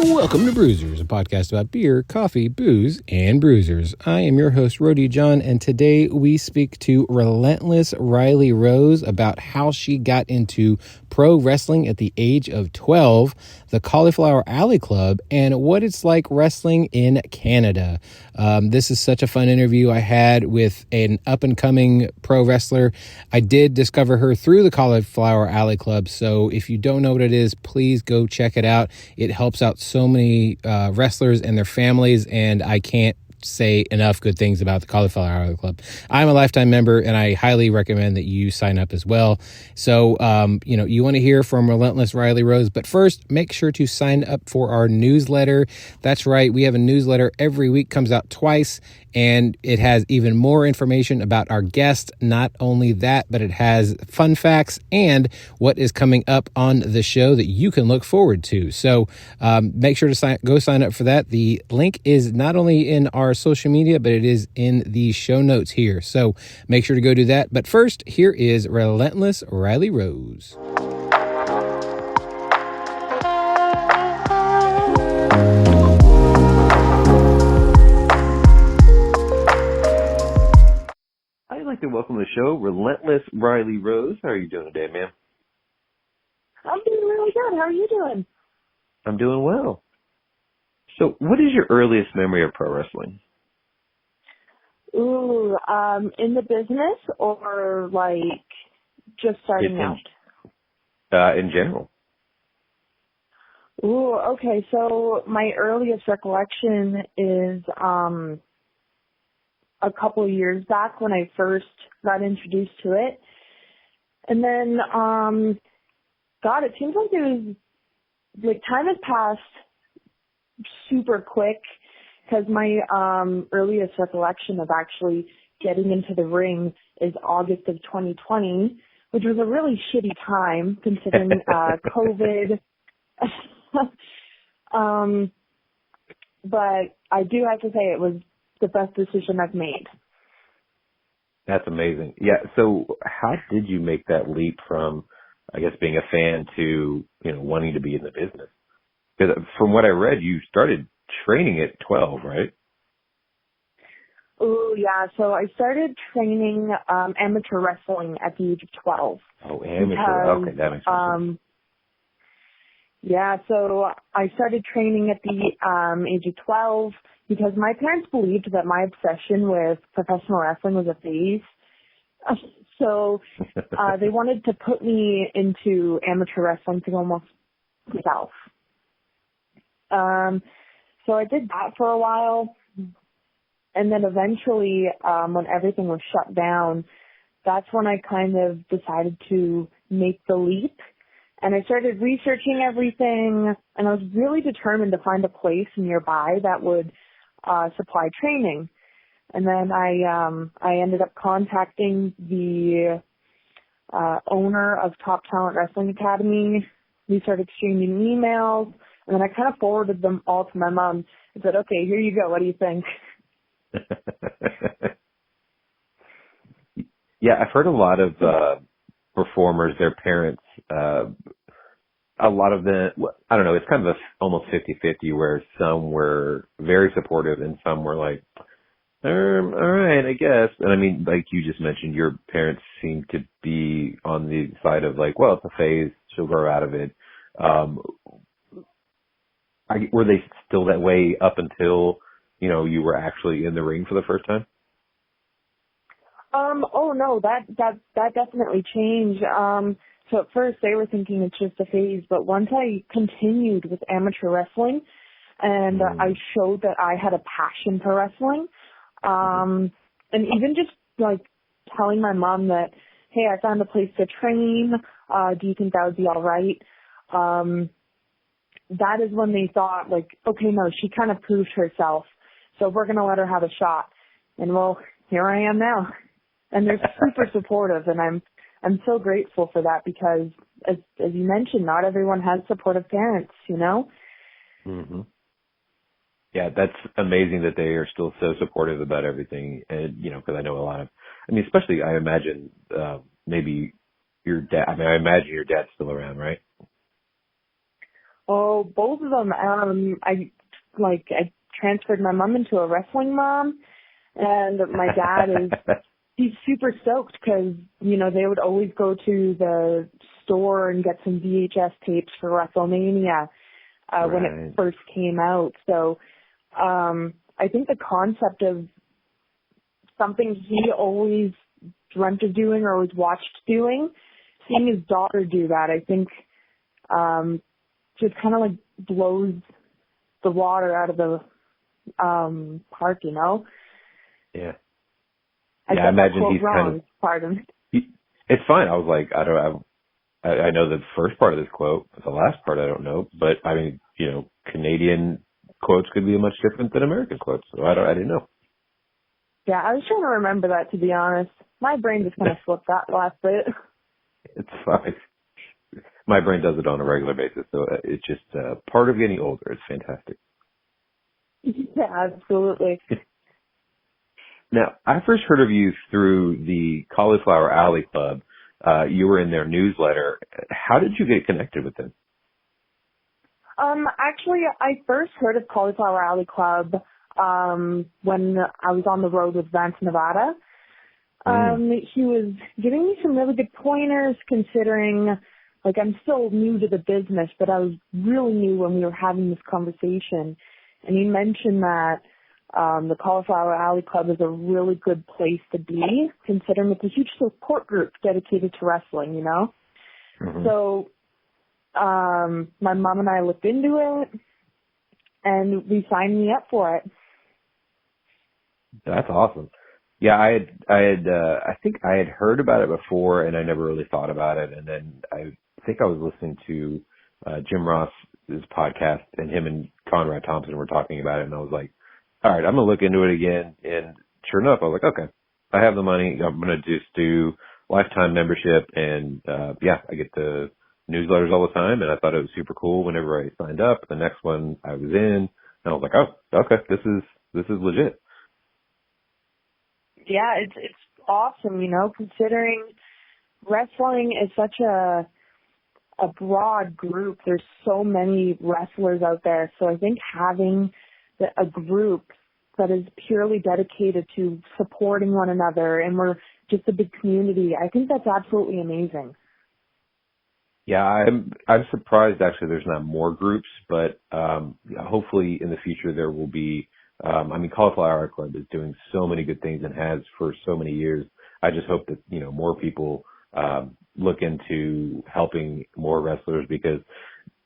Welcome to Brewsers, a podcast about beer, coffee, booze, and bruisers. I am your host, Roadie John, and today we speak to Relentless Rylie Rose about how she got into pro wrestling at the age of 12, the Cauliflower Alley Club, and what it's like wrestling in Canada. This is such a fun interview I had with an up-and-coming pro wrestler. I did discover her through the Cauliflower Alley Club, so if you don't know what it is, please go check it out. It helps out so many wrestlers and their families, and I can't say enough good things about the Cauliflower Alley Club. I'm a lifetime member, and I highly recommend that you sign up as well. So, you want to hear from Relentless Rylie Rose, but first, make sure to sign up for our newsletter. That's right, we have a newsletter every week, comes out twice, and it has even more information about our guest. Not only that, but it has fun facts and what is coming up on the show that you can look forward to. So make sure to sign up for that. The link is not only in our social media, but it is in the show notes here. So make sure to go do that. But first, here is Relentless Rylie Rose. I'd like to welcome to the show Relentless Rylie Rose. How are you doing today, ma'am? I'm doing really good. How are you doing? I'm doing well. So, what is your earliest memory of pro wrestling? Ooh, in the business or like just starting out? In general. Ooh, okay. So my earliest recollection is a couple of years back when I first got introduced to it. And then, God, it seems like it was, like, time has passed super quick because my earliest recollection of actually getting into the ring is August of 2020, which was a really shitty time considering COVID. But I do have to say it was the best decision I've made. That's amazing. Yeah, so how did you make that leap from, I guess, being a fan to, wanting to be in the business? Because from what I read, you started training at 12, right? Oh, yeah. So I started training amateur wrestling at the age of 12. Oh, amateur. Because, okay, that makes sense. Yeah, so I started training at the age of 12 because my parents believed that my obsession with professional wrestling was a phase. So they wanted to put me into amateur wrestling to almost myself. So I did that for a while. And then eventually, when everything was shut down, that's when I kind of decided to make the leap. And I started researching everything, and I was really determined to find a place nearby that would supply training. And then I ended up contacting the owner of Top Talent Wrestling Academy. We started exchanging emails, and then I kind of forwarded them all to my mom and said, okay, here you go. What do you think? Yeah, I've heard a lot of performers, their parents, a lot of them, I don't know, it's kind of almost 50-50 where some were very supportive and some were like, all right, I guess. And I mean, like you just mentioned, your parents seem to be on the side of like, well, it's a phase, she'll grow out of it. Were they still that way up until, you were actually in the ring for the first time? Oh no, that definitely changed. So at first they were thinking it's just a phase, but once I continued with amateur wrestling and I showed that I had a passion for wrestling, and even just like telling my mom that, hey, I found a place to train, do you think that would be all right? That is when they thought like, okay, no, she kind of proved herself, so we're going to let her have a shot. And well, here I am now. And they're super supportive, and I'm so grateful for that because, as you mentioned, not everyone has supportive parents, Mm-hmm. Yeah, that's amazing that they are still so supportive about everything. And, because I know a lot of, especially I imagine maybe your dad, I imagine your dad's still around, right? Oh, both of them. I transferred my mom into a wrestling mom, and my dad he's super stoked because, you know, they would always go to the store and get some VHS tapes for WrestleMania when it first came out. So I think the concept of something he always dreamt of doing or always watched doing, seeing his daughter do that, I think just kind of like blows the water out of the park, you know? Yeah. I imagine he's wrong. kind of. Pardon. It's fine. I was like, I know the first part of this quote, but the last part I don't know. But I mean, you know, Canadian quotes could be much different than American quotes, so I didn't know. Yeah, I was trying to remember that, to be honest. My brain just kind of slipped that last bit. It's fine. My brain does it on a regular basis, so it's just part of getting older. It's fantastic. Yeah, absolutely. Now, I first heard of you through the Cauliflower Alley Club. You were in their newsletter. How did you get connected with them? Actually, I first heard of Cauliflower Alley Club when I was on the road with Vance, Nevada. He was giving me some really good pointers, considering, like, I'm still new to the business, but I was really new when we were having this conversation. And he mentioned that the Cauliflower Alley Club is a really good place to be, considering it's a huge support group dedicated to wrestling, you know? Mm-hmm. So my mom and I looked into it, and we signed me up for it. That's awesome. Yeah, I think I had heard about it before, and I never really thought about it. And then I think I was listening to Jim Ross's podcast, and him and Conrad Thompson were talking about it, and I was like, all right, I'm going to look into it again. And sure enough, I was like, okay, I have the money. I'm going to just do lifetime membership. And, I get the newsletters all the time. And I thought it was super cool whenever I signed up. The next one I was in, and I was like, oh, okay, this is legit. Yeah, it's awesome, you know, considering wrestling is such a broad group. There's so many wrestlers out there. So I think having a group that is purely dedicated to supporting one another, and we're just a big community, I think that's absolutely amazing. Yeah, I'm surprised actually there's not more groups, but hopefully in the future there will be. Cauliflower Club is doing so many good things and has for so many years. I just hope that, you know, more people look into helping more wrestlers, because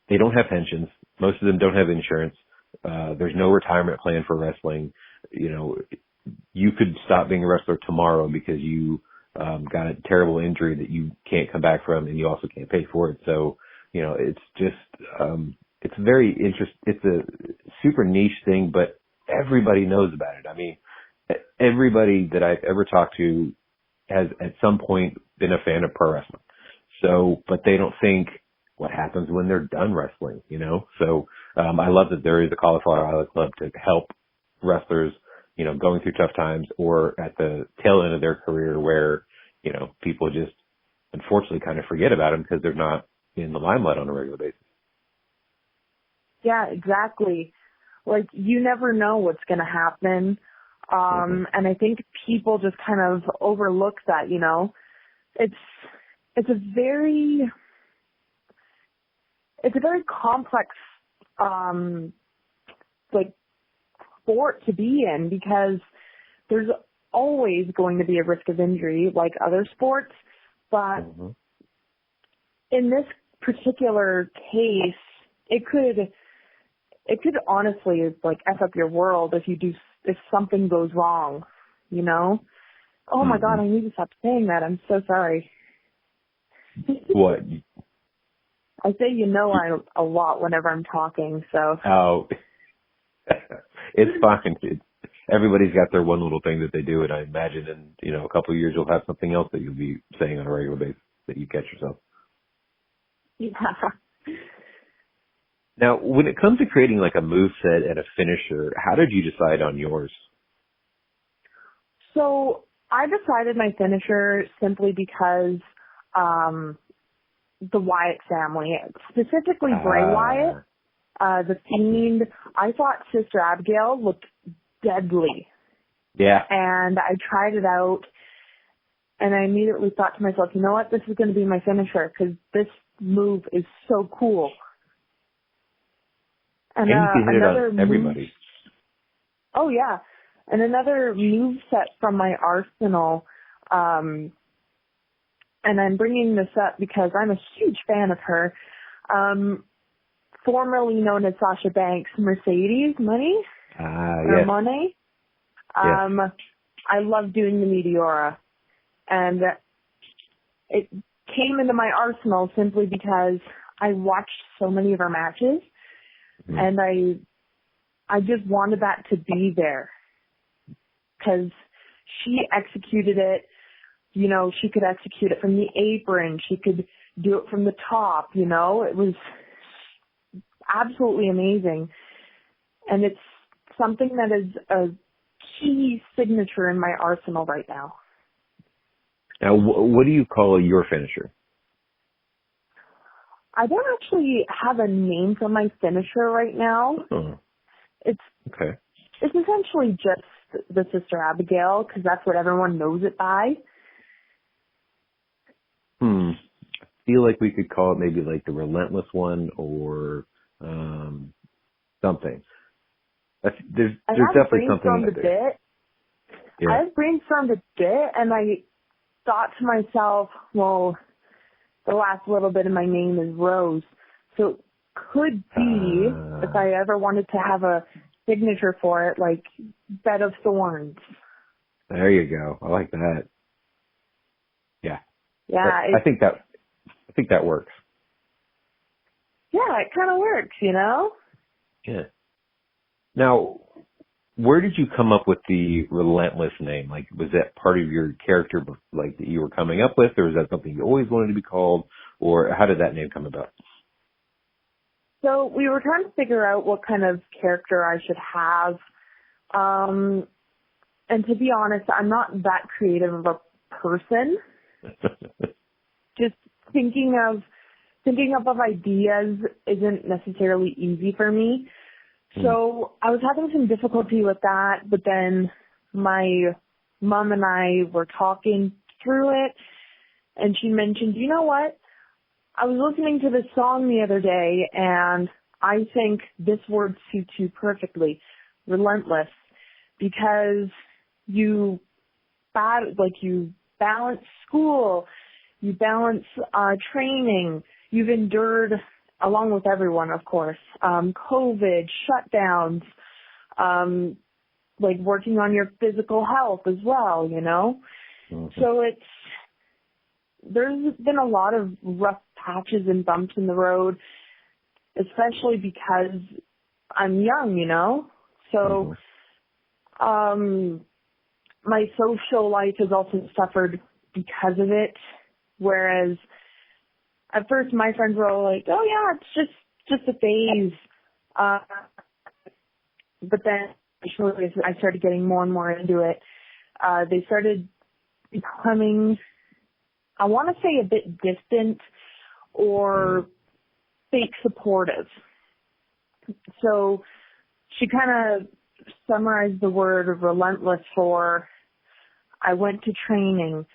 they don't have pensions. Most of them don't have insurance. There's no retirement plan for wrestling. You know, you could stop being a wrestler tomorrow because you got a terrible injury that you can't come back from, and you also can't pay for it. So, you know, it's just it's very it's a super niche thing, but everybody knows about it. I mean, everybody that I've ever talked to has at some point been a fan of pro wrestling. So, but they don't think what happens when they're done wrestling, you know? So, I love that there is a Cauliflower Alley Club to help wrestlers, you know, going through tough times or at the tail end of their career where, you know, people just unfortunately kind of forget about them because they're not in the limelight on a regular basis. Yeah, exactly. Like, you never know what's going to happen. And I think people just kind of overlook that, you know. It's a very complex, sport to be in, because there's always going to be a risk of injury like other sports. But in this particular case, it could honestly like F up your world if something goes wrong, you know? Oh my God, I need to stop saying that. I'm so sorry. What? I say you know a lot whenever I'm talking, so. Oh, it's fine. Everybody's got their one little thing that they do, and I imagine in, you know, a couple of years you'll have something else that you'll be saying on a regular basis that you catch yourself. Yeah. Now, when it comes to creating like a moveset and a finisher, how did you decide on yours? So I decided my finisher simply because the Wyatt family, specifically Bray Wyatt, The Fiend. I thought Sister Abigail looked deadly. Yeah. And I tried it out, and I immediately thought to myself, you know what, this is going to be my finisher, because this move is so cool. And you can hit another it on everybody. Oh, yeah. And another move set from my arsenal, and I'm bringing this up because I'm a huge fan of her, formerly known as Sasha Banks, Mercedes Money, or Yes. Monet. Yes. I love doing the Meteora, and it came into my arsenal simply because I watched so many of her matches, and I just wanted that to be there, because she executed it. You know, she could execute it from the apron. She could do it from the top, you know. It was absolutely amazing. And it's something that is a key signature in my arsenal right now. Now, what do you call your finisher? I don't actually have a name for my finisher right now. Oh, It's okay. It's essentially just the Sister Abigail, because that's what everyone knows it by. I feel like we could call it maybe like the Relentless one, or something. There's definitely something out there. Yeah. I've brainstormed a bit, and I thought to myself, well, the last little bit of my name is Rose, so it could be, if I ever wanted to have a signature for it, like Bed of Thorns. There you go. I like that. Yeah. Yeah. I think that works. Yeah, it kind of works, you know? Yeah. Now, where did you come up with the Relentless name? Like, was that part of your character, like, that you were coming up with, or is that something you always wanted to be called, or how did that name come about? So we were trying to figure out what kind of character I should have. And to be honest, I'm not that creative of a person. Just thinking of ideas isn't necessarily easy for me. So I was having some difficulty with that, but then my mom and I were talking through it, and she mentioned, you know what? I was listening to this song the other day, and I think this word suits you perfectly, relentless, because you balance school, you balance training, you've endured, along with everyone, of course, COVID, shutdowns, like working on your physical health as well, you know? Mm-hmm. So there's been a lot of rough patches and bumps in the road, especially because I'm young, you know? So, my social life has also suffered because of it, whereas at first my friends were all like, oh yeah, it's just a phase. But then I started getting more and more into it. They started becoming, I want to say, a bit distant or fake supportive. So she kind of summarized the word relentless for, I went to training.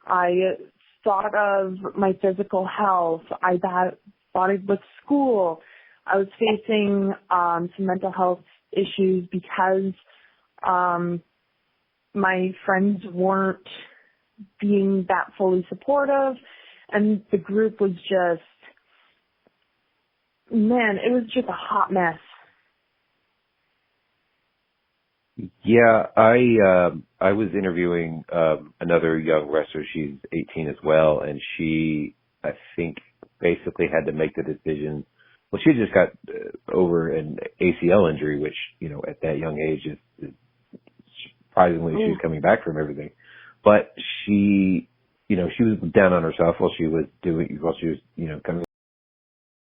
I thought of my physical health. I thought it was school. I was facing some mental health issues because my friends weren't being that fully supportive, and the group was just, man, it was just a hot mess. Yeah, I was interviewing another young wrestler. She's 18 as well, and she, I think, basically had to make the decision. Well, she just got over an ACL injury, which, you know, at that young age is surprisingly she's coming back from everything. But she, you know, she was down on herself while she was, you know, coming